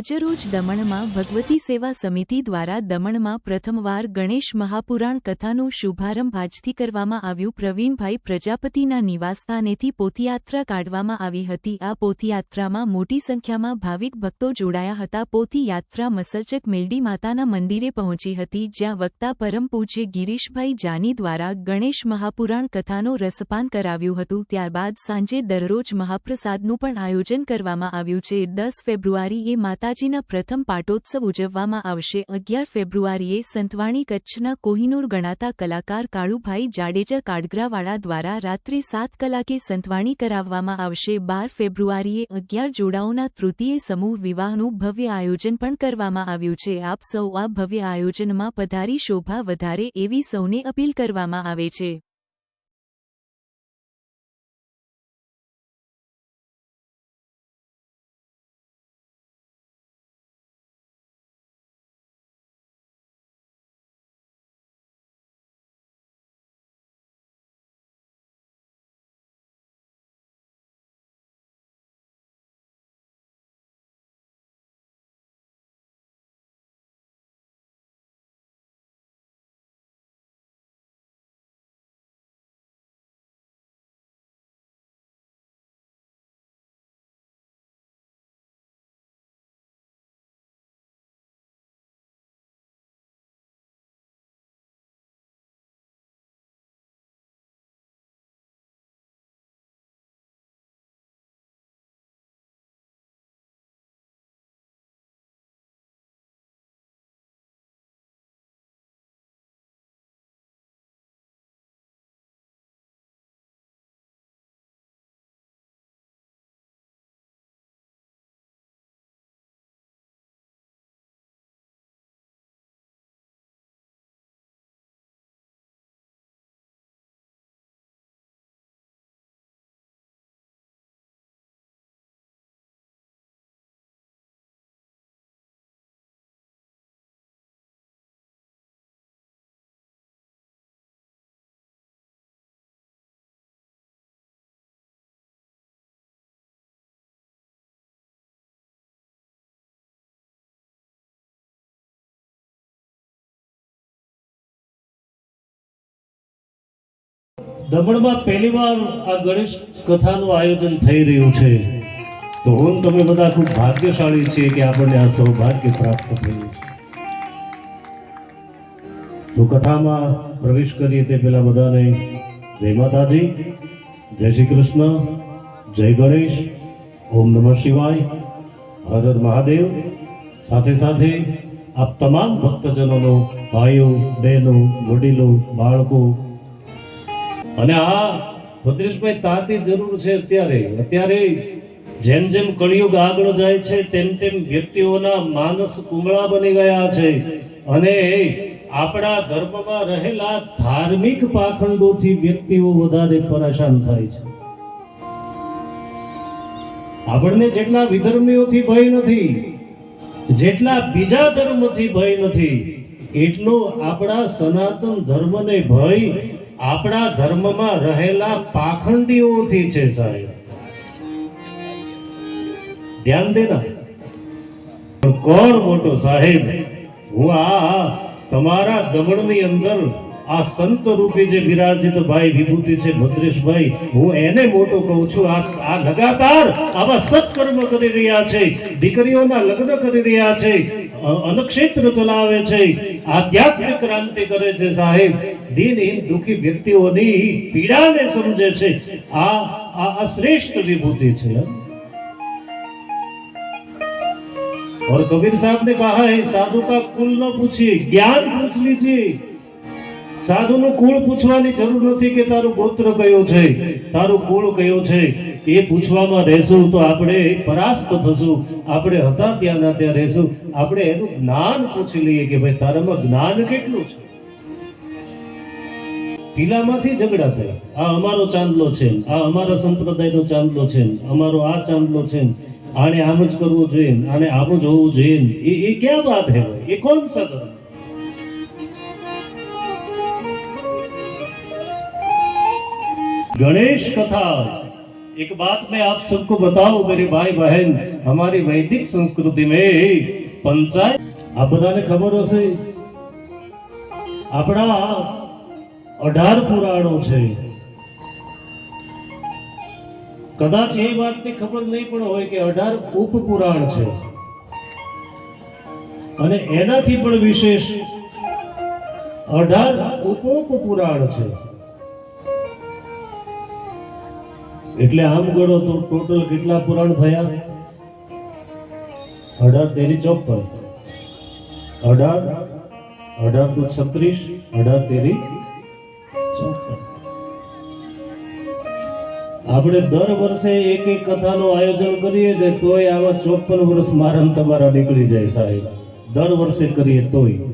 આજરોજ દમણમાં ભગવતી સેવા સમિતિ દ્વારા દમણમાં પ્રથમવાર ગણેશ મહાપુરાણ કથાનું શુભારંભ આજથી કરવામાં આવ્યું। પ્રવીણભાઈ પ્રજાપતિના નિવાસસ્થાનેથી પોથીયાત્રા કાઢવામાં આવી હતી। આ પોથીયાત્રામાં મોટી સંખ્યામાં ભાવિક ભક્તો જોડાયા હતા। પોથીયાત્રા મસલચક મેલડી માતાના મંદિરે પહોંચી હતી, જ્યાં વક્તા પરમ પૂજ્ય ગિરીશભાઈ જાની દ્વારા ગણેશ મહાપુરાણ કથાનો રસપાન કરાવ્યું હતું। ત્યારબાદ સાંજે દરરોજ મહાપ્રસાદનું પણ આયોજન કરવામાં આવ્યું છે। 10 ફેબ્રુઆરીએ માતાજીના પ્રથમ પાટોત્સવ ઉજવવામાં આવશે। 11 ફેબ્રુઆરીએ સંતવાણી કચ્છના કોહિનૂર ગણાતા કલાકાર કાળુભાઈ જાડેજા કાડગરાવાળા દ્વારા રાત્રે 7 કલાકે સંતવાણી કરાવવામાં આવશે। 12 ફેબ્રુઆરીએ 11 જોડાઓના તૃતીય સમૂહ વિવાહનું ભવ્ય આયોજન પણ કરવામાં આવ્યું છે। આપ સૌ આ ભવ્ય આયોજનમાં પધારી શોભા વધારે એવી સૌને અપીલ કરવામાં આવે છે। દમણમાં પહેલીવાર આ ગણેશ કથાનું આયોજન થઈ રહ્યું છે, તો હું તમે બધા ખૂબ ભાગ્યશાળી છીએ કે આપણને આ સૌભાગ્ય પ્રાપ્ત થયું છે। તો કથામાં પ્રવેશ કરીએ તે પહેલા બધાને જય માતાજી, જય શ્રી કૃષ્ણ, જય ગણેશ, ઓમ નમઃ શિવાય, હર હર મહાદેવ। સાથે સાથે આપ તમામ ભક્તજનોનો, ભાઈઓ બહેનો, વડીલો, બાળકો અને આ ભદ્રેશભાઈ તાતી જરૂર છે। અત્યારે જેમ જેમ કળિયુગ આગળ જાય છે તેમ તેમ વ્યક્તિઓના માનસ કુંગળા બની ગયા છે અને આપણા ધર્મમાં રહેલા ધાર્મિક પાખંડોથી વ્યક્તિઓ વધારે પરેશાન થાય છે। આપણને જેટલા વિધર્મીઓથી ભય નથી, જેટલા બીજા ધર્મથી ભય નથી, એટલો આપણા સનાતન ધર્મને ભય આપણા ધર્મમાં રહેલા પાખંડીઓથી છે। સાહેબ ધ્યાન દેના, પણ કોણ મોટો સાહેબ, હું આ તમારા દમણની અંદર આ સંત રૂપી જે વિરાજિત ભાઈ વિભૂતિ છે ભદ્રેશભાઈ, હું એને મોટો કહું છું। આ લગાતાર આવા સત્કર્મ કરી રહ્યા છે, દીકરીઓના લગ્ન કરી રહ્યા છે, અન્નક્ષેત્ર ચલાવે છે, આધ્યાત્મિક ક્રાંતિ કરે છે સાહેબ, દીનહીન દુઃખી વ્યક્તિઓની પીડાને સમજે છે। આ શ્રેષ્ઠ વિભૂતિ છે। और कबीर साहब ने कहा है, साधु का कुल न पूछिए, ज्ञान पूछ लीजिए। साधु નું કુળ પૂછવાની જરૂર નથી કે તારું ગોત્ર કયો છે, તારું કુળ કયો છે। એ પૂછવામાં રહેશું તો આપણે પરાસ્ત થશું, આપણે હતા ત્યાં ના ત્યાં રહેશું। આપણે એનું જ્ઞાન પૂછી લઈએ કે ભાઈ તારામાં જ્ઞાન કેટલું છે। ટીલામાંથી ઝઘડા થયા, આ અમારો ચાંદલો છે, આ અમારા સંપ્રદાયનો ચાંદલો છે, અમારો આ ચાંદલો છે, આને આમ જ કરવું જોઈએ, આને આમ જ હોવું જોઈએ। એ ક્યાં વાત है भाई, ये कौन सा धर्म? गणेश कथा एक बात मैं आप सबको बताऊं मेरे भाई बहन, हमारी वैदिक संस्कृति में पंचायत આ બધાને ખબર હશે આપણા 18 પુરાણો છે. કદાચ એ વાતની ખબર નહીં પણ હોય કે 18 ઉપપુરાણ છે અને એનાથી પણ વિશેષ 18 ઉપપુરાણ છે. એટલે આમ ગણો તો ટોટલ કેટલા પુરાણ થયા? 18 તેરી 54, 18 18 તો 36, 18 તેરી 54. આપણે દર વર્ષે એક એક કથાનું આયોજન કરીએ ને તોય આવા 54 વર્ષ મારા ને તમારા નીકળી જાય સાહેબ. દર વર્ષે કરીએ તોય